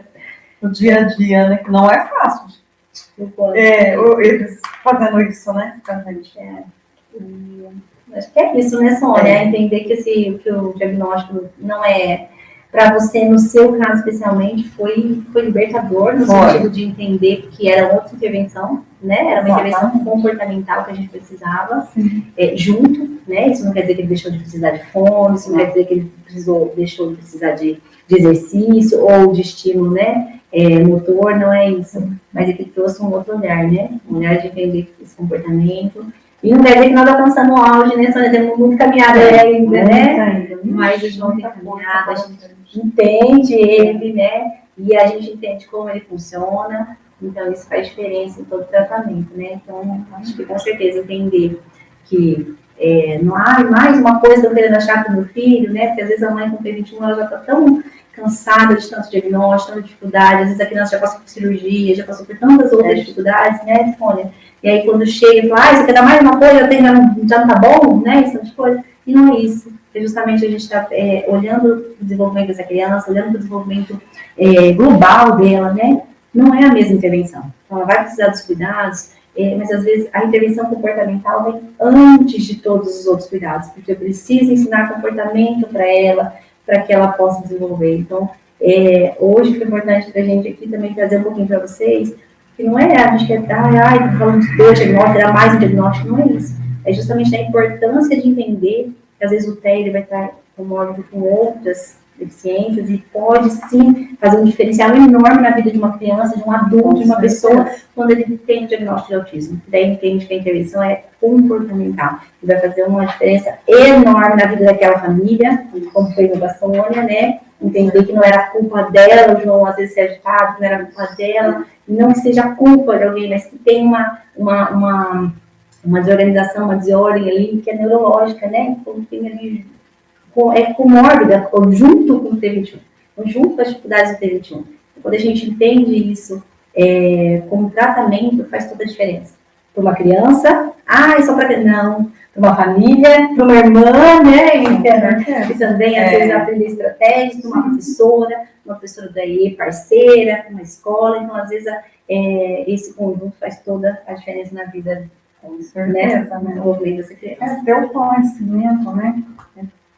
O dia a dia, né? Que não é fácil. Eles fazendo isso, né? Com a gente. Acho que é isso, né, Sônia? Entender que o diagnóstico não é para você, no seu caso especialmente, foi libertador, no sentido de entender que era outra intervenção, né? Era uma intervenção comportamental que a gente precisava, junto, né? Isso não quer dizer que ele deixou de precisar de fome, isso não quer dizer que ele deixou de precisar de exercício ou de estímulo, né? Motor, não é isso. Mas é que trouxe um outro olhar, né? Um olhar de entender esse comportamento. E não quer dizer que nós alcançamos o auge, né? Só temos muito caminhada ainda, né? Mas a gente não tem caminhada, a gente entende ele, né? E a gente entende como ele funciona. Então, isso faz diferença em todo o tratamento, né? Então, acho que com certeza entender que não há mais uma coisa que eu querendo achar com o meu filho, né? Porque às vezes a mãe com P21 ela já está tão cansada de tanto diagnóstico, tanta dificuldade. Às vezes a criança já passou por cirurgia, já passou por tantas outras dificuldades, né, Sônia? E aí quando chega e fala, você quer dar mais uma coisa, já não tá bom, né? Esse tipo de coisa. E não é isso. Porque justamente a gente está olhando o desenvolvimento dessa criança, olhando o desenvolvimento global dela, né? Não é a mesma intervenção. Então, ela vai precisar dos cuidados, mas às vezes a intervenção comportamental vem antes de todos os outros cuidados, porque eu preciso ensinar comportamento para ela, para que ela possa desenvolver. Então, hoje foi importante para a gente aqui também trazer um pouquinho para vocês, que não é a gente quer estar falando de 2 diagnósticos, dar mais um diagnóstico, não é isso. É justamente a importância de entender que às vezes o TEA ele vai estar comovido com outras deficiências e pode sim fazer um diferencial enorme na vida de uma criança, de um adulto, de uma pessoa, quando ele tem o diagnóstico de autismo. Daí entende que a intervenção é comportamental e vai fazer uma diferença enorme na vida daquela família, como foi no da Sônia, né? Entender que não era culpa dela, o João às vezes se agitado, não era culpa dela, não que seja culpa de alguém, mas que tem uma desorganização, uma desordem ali que é neurológica, né? Então tem ali, é comórbida, junto com o T21, junto com as dificuldades do T21. Quando a gente entende isso como tratamento, faz toda a diferença. Para uma criança, é só para... Não, para uma família, para uma irmã, né? Que também, às vezes, aprende estratégias, para uma professora daí, parceira, uma escola. Então, às vezes, esse conjunto faz toda a diferença na vida, com certeza, né? No movimento dessa criança. Ter o conhecimento, né?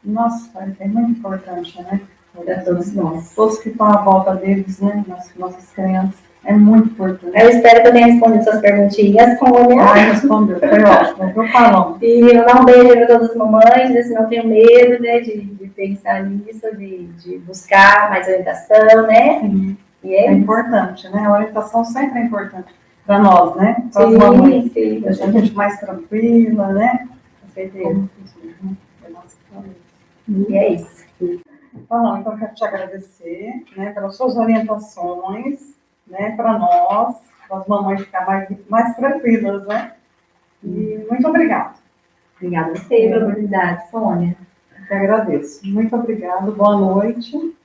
Nossa, é muito importante, né? Para todos nós. Todos que estão à volta deles, né? Nossas crianças. É muito importante. Eu espero que eu tenha respondido suas perguntinhas, Sônia. Respondeu. Foi ótimo. Eu falo. E eu dar um beijo para todas as mamães, assim, não tenho medo, né, de pensar nisso, de buscar mais orientação, né? Sim. E é importante, né? A orientação sempre é importante para nós, né? Para as mamães. Sim. A gente mais tranquila, né? Com certeza. E é isso. Então, eu quero te agradecer, né, pelas suas orientações, né, para nós, para as mamães ficarem mais tranquilas, né? E muito obrigada. Obrigada a você pela oportunidade, Sônia. Eu que agradeço. Muito obrigada. Boa noite.